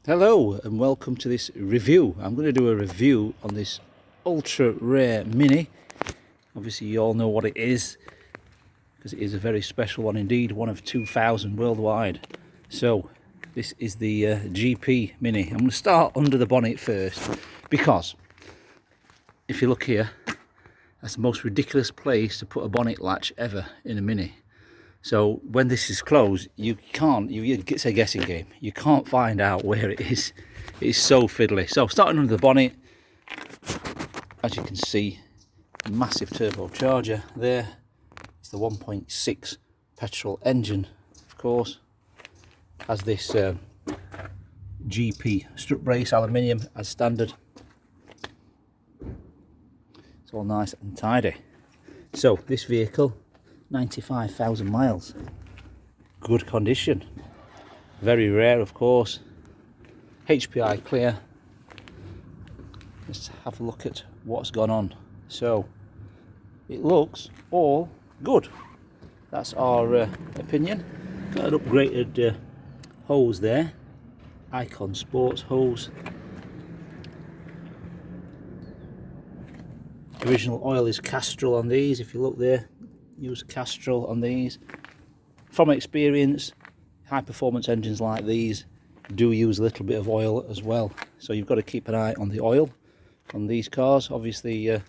Hello and welcome to this review. I'm going to do a review on this ultra rare Mini. Obviously you all know what it is because it is a very special one indeed, one of 2,000 worldwide. So this is the GP Mini. I'm going to start under the bonnet first because if you look here, that's the most ridiculous place to put a bonnet latch ever in a Mini. So when this is closed, it's a guessing game. You can't find out where it is. It is so fiddly. So starting under the bonnet, as you can see, massive turbocharger there. It's the 1.6 petrol engine, of course. Has this GP strut brace aluminium as standard. It's all nice and tidy. So this vehicle, 95,000 miles, good condition, very rare of course, HPI clear. Let's have a look at what's gone on. So it looks all good, that's our opinion. Got an upgraded hose there, Icon Sports hose. Original oil is Castrol on these, if you look there. Use Castrol on these. From experience, high performance engines like these do use a little bit of oil as well, so you've got to keep an eye on the oil on these cars. Obviously they're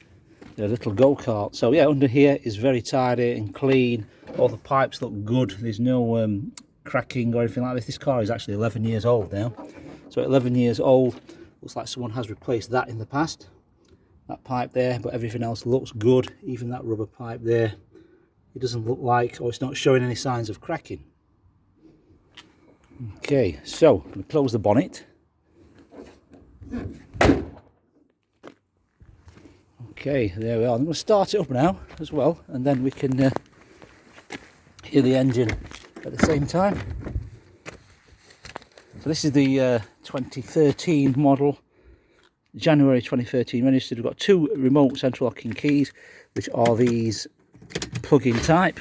a little go-kart. So yeah, under here is very tidy and clean. All the pipes look good. There's no cracking or anything like this. This car is actually 11 years old now, so 11 years old, looks like someone has replaced that in the past, that pipe there, but everything else looks good. Even that rubber pipe there, it doesn't look like, or it's not showing any signs of cracking. Okay, so I'm going to close the bonnet. Okay, there we are. I'm going to start it up now as well, and then we can hear the engine at the same time. So this is the 2013 model, January 2013 registered. We've got two remote central locking keys, which are these plug-in type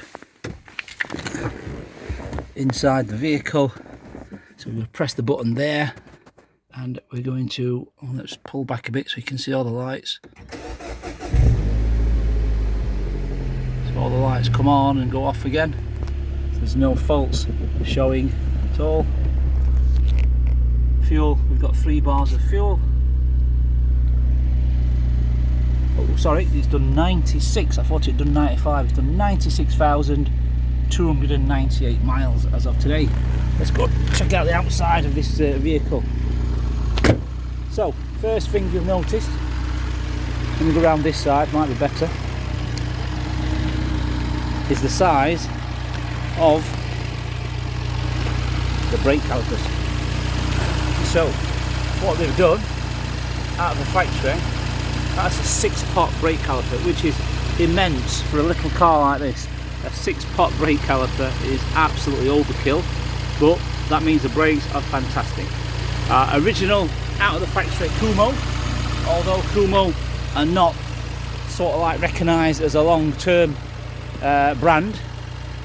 inside the vehicle. So we're going to press the button there, and we're going to, let's pull back a bit so you can see all the lights. So all the lights come on and go off again. So there's no faults showing at all. Fuel, we've got 3 bars of fuel. Oh, sorry, it's done 96. I thought it'd done 95. It's done 96,298 miles as of today. Let's go check out the outside of this vehicle. So, first thing you've noticed, let me go around this side, might be better, is the size of the brake calipers. So, what they've done out of the factory, that's a 6-pot brake caliper, which is immense for a little car like this. A 6-pot brake caliper is absolutely overkill, but that means the brakes are fantastic. Original out of the factory Kumho, although Kumho are not sort of like recognised as a long-term brand,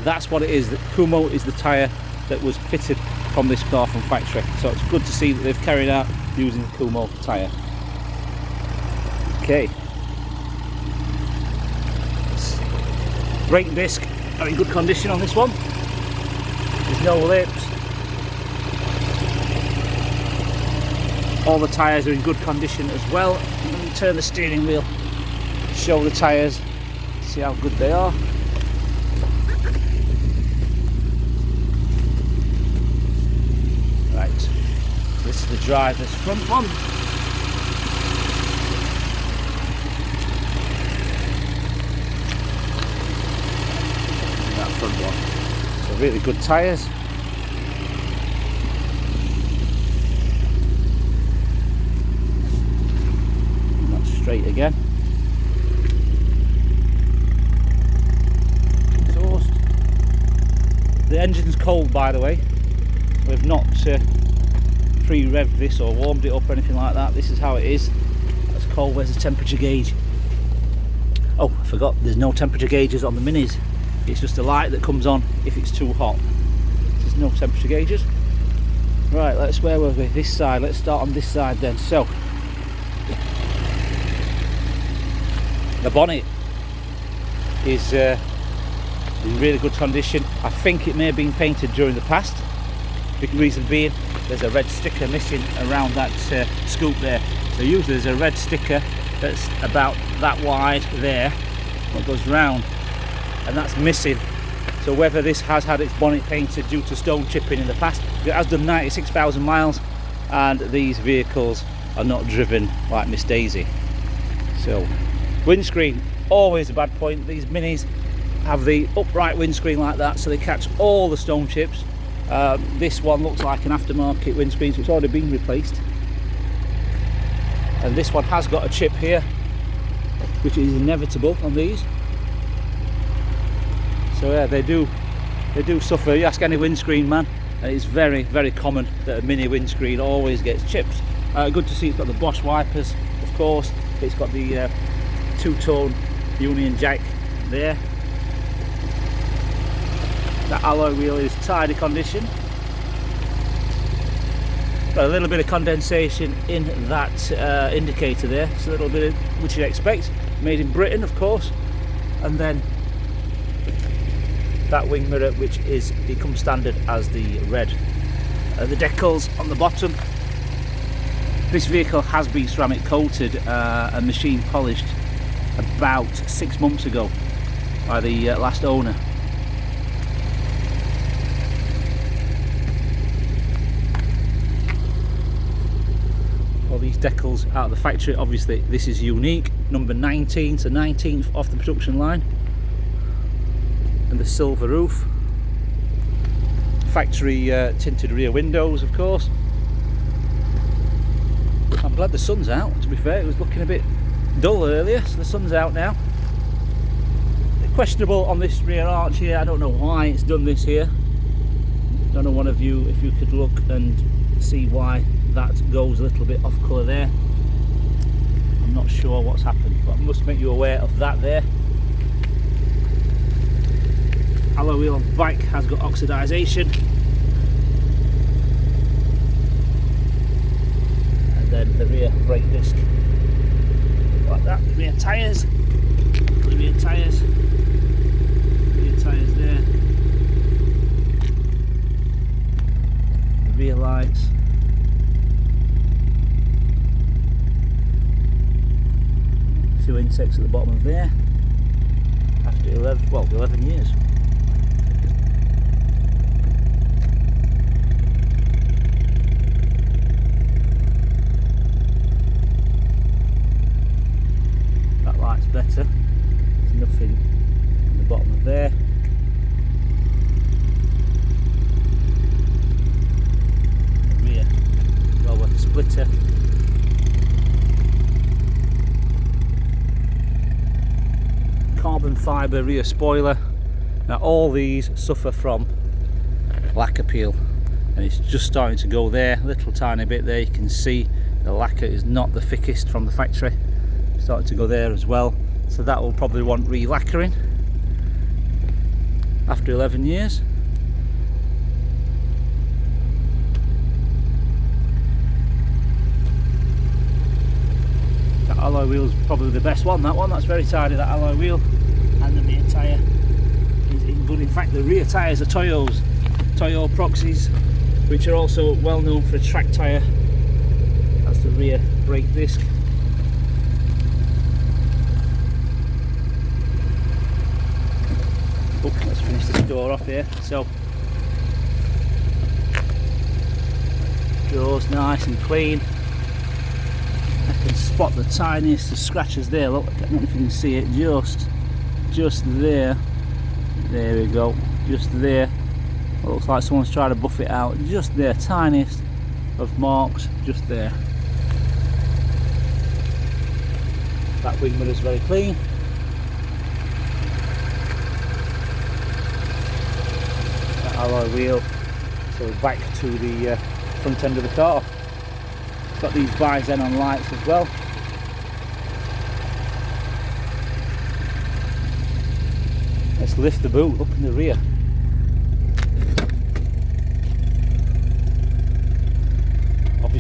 that's what it is. That Kumho is the tyre that was fitted from this car from factory. So it's good to see that they've carried out using the Kumho tyre. Okay, brake disc are in good condition on this one. There's no lips. All the tyres are in good condition as well. I'm going to turn the steering wheel, show the tyres, see how good they are. Right, this is the driver's front one. Front one. So really good tyres. That's straight again. Exhaust. The engine's cold, by the way. We've not pre-revved this or warmed it up or anything like that. This is how it is. That's cold. Where's the temperature gauge? Oh, I forgot. There's no temperature gauges on the Minis. It's just a light that comes on if it's too hot. There's no temperature gauges. Right, where were we? This side. Let's start on this side then. So, the bonnet is in really good condition. I think it may have been painted during the past. The reason being, there's a red sticker missing around that scoop there. So usually there's a red sticker that's about that wide there, what goes round, and that's missing. So whether this has had its bonnet painted due to stone chipping in the past, it has done 96,000 miles, and these vehicles are not driven like Miss Daisy. So windscreen, always a bad point. These minis have the upright windscreen like that, so they catch all the stone chips. This one looks like an aftermarket windscreen, so it's already been replaced. And this one has got a chip here, which is inevitable on these. So yeah, they do suffer. You ask any windscreen man, and it's very, very common that a mini windscreen always gets chips. Good to see it's got the Bosch wipers, of course. It's got the two-tone Union Jack there. That alloy wheel is tidy condition. Got a little bit of condensation in that indicator there. It's a little bit of, which you'd expect. Made in Britain, of course. And then that wing mirror, which it comes standard as the red. The decals on the bottom. This vehicle has been ceramic coated and machine polished about 6 months ago by the last owner. All these decals out of the factory. Obviously this is unique, number 19 to 19th off the production line. And the silver roof, factory tinted rear windows, of course. I'm glad the sun's out, to be fair. It was looking a bit dull earlier, so the sun's out now. Questionable on this rear arch here. I don't know why it's done this here. Don't know, one of you, if you could look and see why that goes a little bit off colour there. I'm not sure what's happened, but I must make you aware of that there. Alloy wheel on the bike has got oxidisation, and then the rear brake disc like that. The rear tyres, there, the rear lights, a few insects at the bottom of there after 11 years. Better. There's nothing in the bottom of there. The rear lower splitter. Carbon fibre rear spoiler. Now all these suffer from lacquer peel, and it's just starting to go there, a little tiny bit there. You can see the lacquer is not the thickest from the factory. Starting to go there as well, so that will probably want re-lacquering after 11 years. That alloy wheel is probably the best one. That's very tidy, that alloy wheel, and the rear tyre is in good. In fact, the rear tyres are Toyo Proxys, which are also well known for a track tyre. That's the rear brake disc. Oh, let's finish this door off here. So, door's nice and clean. I can spot the tiniest of scratches there. Look, I don't know if you can see it. Just there. There we go. Just there. It looks like someone's trying to buff it out. Just there, tiniest of marks. Just there. That wing mirror is very clean. Alloy wheel, so back to the front end of the car. It's got these bi-xenon lights as well. Let's lift the boot, look in the rear.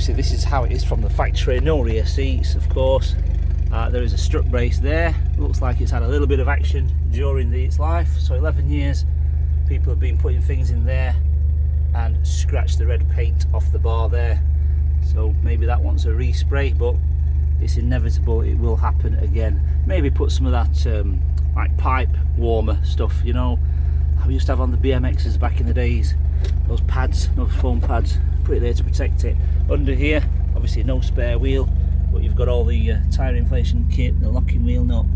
obviously this is how it is from the factory. No rear seats, of course. There is a strut brace there. Looks like it's had a little bit of action during its life. So 11 years, people have been putting things in there and scratched the red paint off the bar there. So maybe that wants a respray, but it's inevitable, it will happen again. Maybe put some of that like pipe warmer stuff, you know, we used to have on the BMXs back in the days. Those pads, those foam pads, put it there to protect it. Under here, obviously no spare wheel, but you've got all the tyre inflation kit, the locking wheel nut,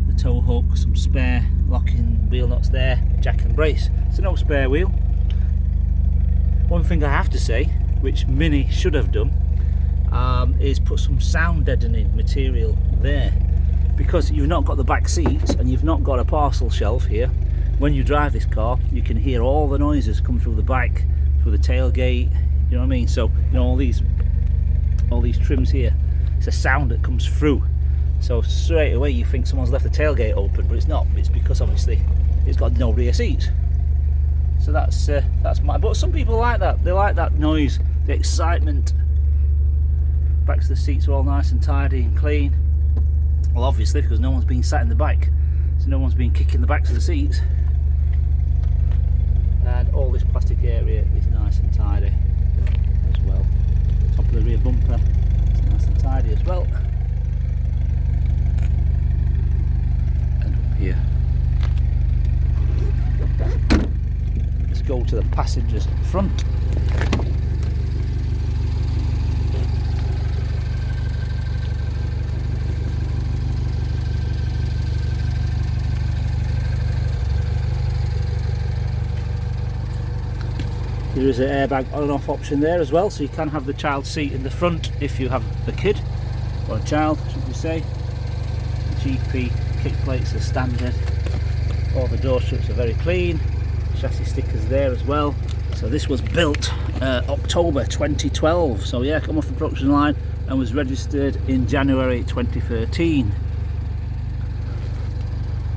the tow hook, some spare locking wheel nuts there, jack and brace. So no spare wheel. One thing I have to say, which Mini should have done, is put some sound deadening material there, because you've not got the back seats and you've not got a parcel shelf here. When you drive this car, you can hear all the noises come through the back, through the tailgate, you know what I mean? So, you know, all these trims here, it's a sound that comes through. So straight away you think someone's left the tailgate open, but it's not. It's because obviously it's got no rear seats. So that's my. But some people like that. They like that noise, the excitement. Backs of the seats are all nice and tidy and clean. Well, obviously because no one's been sat in the back, so no one's been kicking the backs of the seats. And all this plastic area is nice and tidy as well. Top of the rear bumper is nice and tidy as well. And up here. Let's go to the passengers front. There is an airbag on and off option there as well, so you can have the child seat in the front if you have a kid, or a child, should we say. GP kick plates are standard. All the door struts are very clean. Chassis stickers there as well. So this was built October 2012, so yeah, come off the production line and was registered in January 2013.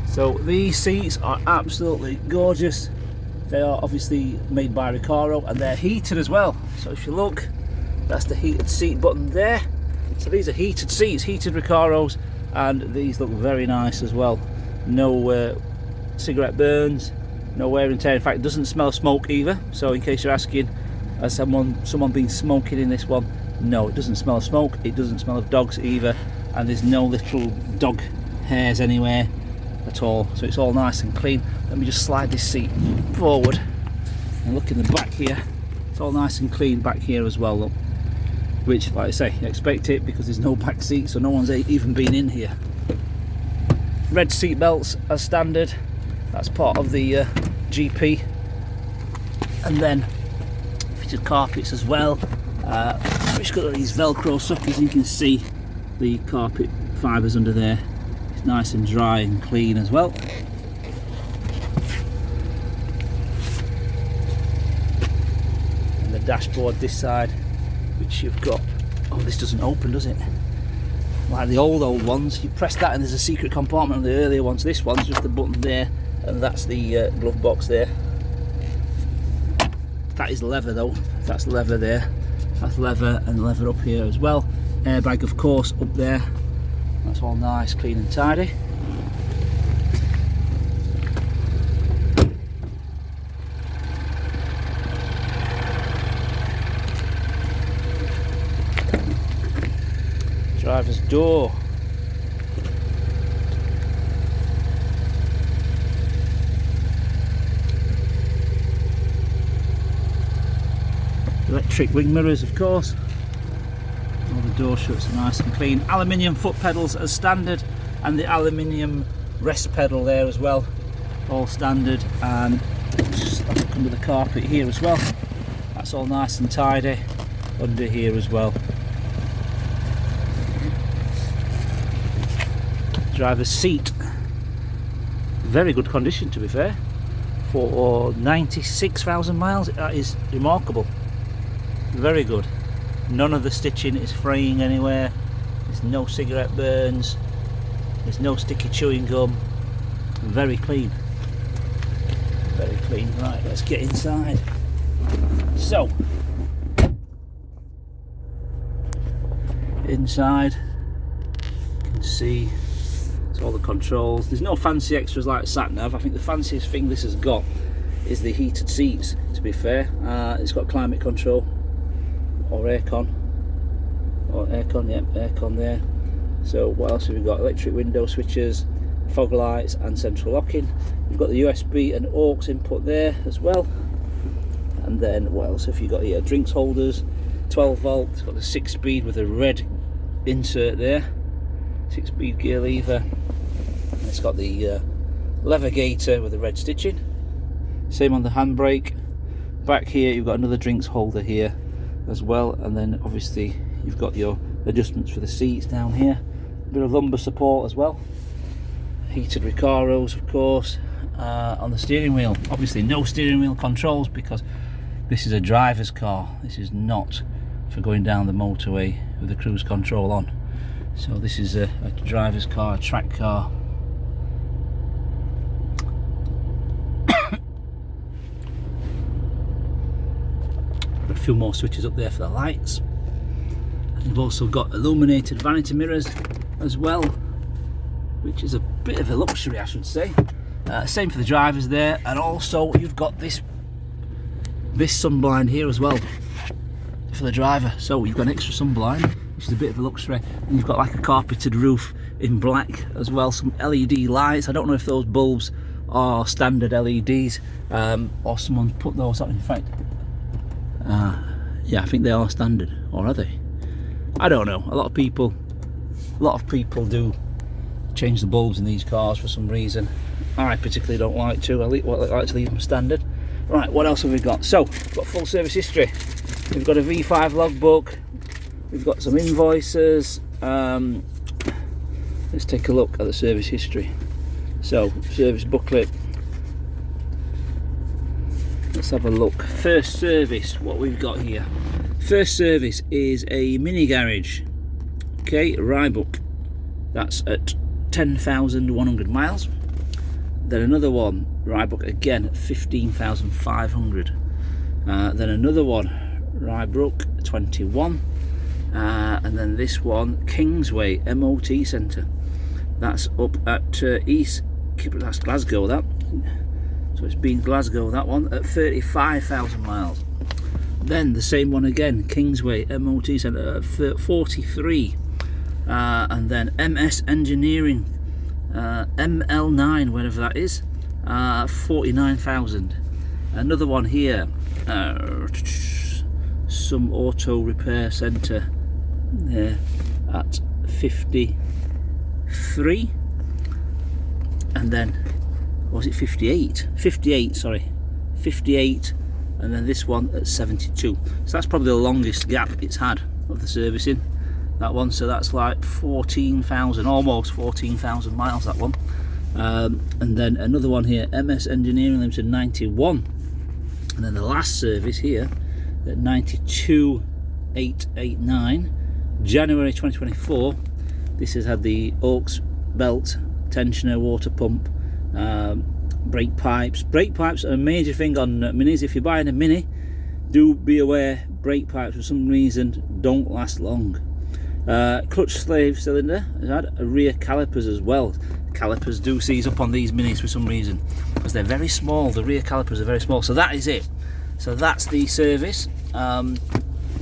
So these seats are absolutely gorgeous. They are obviously made by Recaro and they're heated as well. So if you look, that's the heated seat button there. So these are heated seats, heated Recaros, and these look very nice as well. No cigarette burns, no wear and tear. In fact, it doesn't smell smoke either. So in case you're asking, has someone been smoking in this one? No, it doesn't smell of smoke. It doesn't smell of dogs either, and there's no little dog hairs anywhere at all. So it's all nice and clean. Let me just slide this seat forward and look in the back here. It's all nice and clean back here as well, look. Which, like I say, you expect it because there's no back seat, so no one's even been in here. Red seat belts as standard. That's part of the GP. And then fitted carpets as well. Which got these Velcro suckers. You can see the carpet fibres under there. It's nice and dry and clean as well. Dashboard this side, which you've got, oh, this doesn't open, does it? Like the old ones, you press that and there's a secret compartment on the earlier ones. This one's just the button there, and that's the glove box there. That is leather though, that's leather there. That's leather, and leather up here as well. Airbag of course up there. That's all nice, clean and tidy. Driver's door. Electric wing mirrors, of course. All the door shuts are nice and clean. Aluminium foot pedals as standard, and the aluminium rest pedal there as well, all standard. And just look under the carpet here as well. That's all nice and tidy under here as well. Driver's seat, very good condition to be fair, for 96,000 miles. That is remarkable, very good. None of the stitching is fraying anywhere, there's no cigarette burns, there's no sticky chewing gum. Very clean, very clean. Right, let's get inside. So inside. You can see it's all the controls. There's no fancy extras like sat nav. I think the fanciest thing this has got is the heated seats, to be fair. It's got climate control or aircon. Or aircon, yeah, aircon there. So what else have we got? Electric window switches, fog lights and central locking. We've got the USB and aux input there as well. And then what else have you got here? Drinks holders, 12 volt. It's got the 6-speed with a red insert there. 6-speed gear lever. And it's got the lever gator with the red stitching. Same on the handbrake. Back here you've got another drinks holder here as well, and then obviously you've got your adjustments for the seats down here. A bit of lumbar support as well. Heated Recaros, of course. On the steering wheel, obviously no steering wheel controls because this is a driver's car. This is not for going down the motorway with the cruise control on. So this is a driver's car, a track car. A few more switches up there for the lights. And you've also got illuminated vanity mirrors as well, which is a bit of a luxury, I should say. Same for the drivers there, and also you've got this sunblind here as well for the driver. So you've got an extra sunblind, which is a bit of a luxury, and you've got like a carpeted roof in black as well. Some LED lights. I don't know if those bulbs are standard LEDs or someone's put those on. In fact, yeah, I think they are standard, or are they? I don't know. A lot of people do change the bulbs in these cars for some reason. I particularly don't like to. I like to leave them standard. Right, what else have we got? So, we've got full service history. We've got a V5 logbook. We've got some invoices. Let's take a look at the service history. So, service booklet. Let's have a look. First service, what we've got here. First service is a mini garage. Okay, Ryebook. That's at 10,100 miles. Then another one, Ryebook again at 15,500. Then another one, Rybrook 21. And then this one, Kingsway MOT Centre. That's up at that's Glasgow, that. So it's been Glasgow, that one, at 35,000 miles. Then the same one again, Kingsway MOT Centre at 43. And then MS Engineering, ML9, wherever that is, 49,000. Another one here, some auto repair centre there at 53. And then, was it 58? 58, sorry, 58. And then this one at 72. So that's probably the longest gap it's had of the servicing, that one. So that's like 14,000, almost 14,000 miles, that one. And then another one here, MS Engineering Limited 91. And then the last service here at 92,889, January 2024. This has had the aux belt, tensioner, water pump, brake pipes. Brake pipes are a major thing on minis. If you're buying a mini, do be aware brake pipes for some reason don't last long. Clutch slave cylinder has had rear calipers as well. Calipers do seize up on these minis for some reason because they're very small. The rear calipers are very small. So that is it. So that's the service.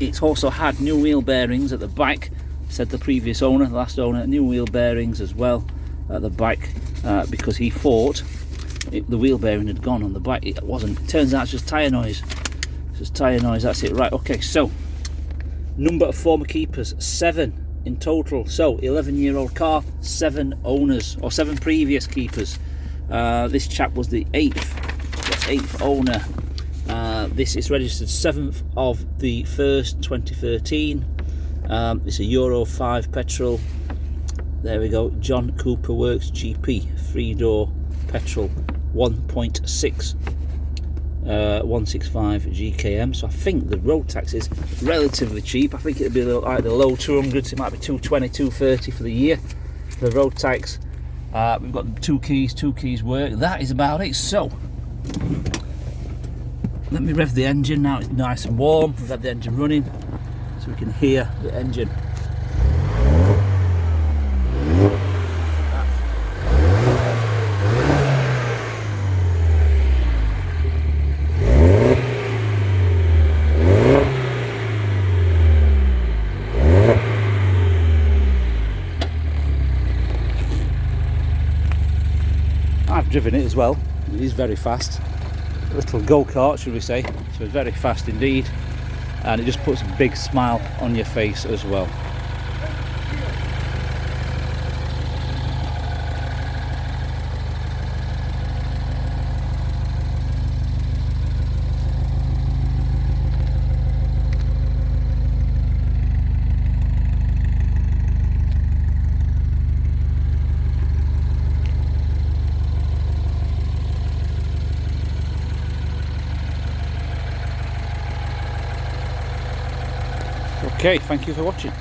It's also had new wheel bearings at the back, said the previous owner, the last owner. New wheel bearings as well at the back because he thought the wheel bearing had gone on the back. It wasn't. It turns out it's just tyre noise. It's just tyre noise, that's it. Right, okay, so number of former keepers, 7 in total. So 11-year-old car, 7 owners, or 7 previous keepers. This chap was the 8th owner. This is registered 7th of the 1st 2013. It's a Euro 5 petrol. There we go, John Cooper Works GP, 3-door petrol, 1.6 165 GKM. So I think the road tax is relatively cheap. I think it'll be like the low 200s. It might be 220, 230 for the year for the road tax. We've got 2 keys work. That is about it. So let me rev the engine now. It's nice and warm. We've had the engine running so we can hear the engine. I've driven it as well. It is very fast. A little go-kart, should we say. So it's very fast indeed. And it just puts a big smile on your face as well. Okay, thank you for watching.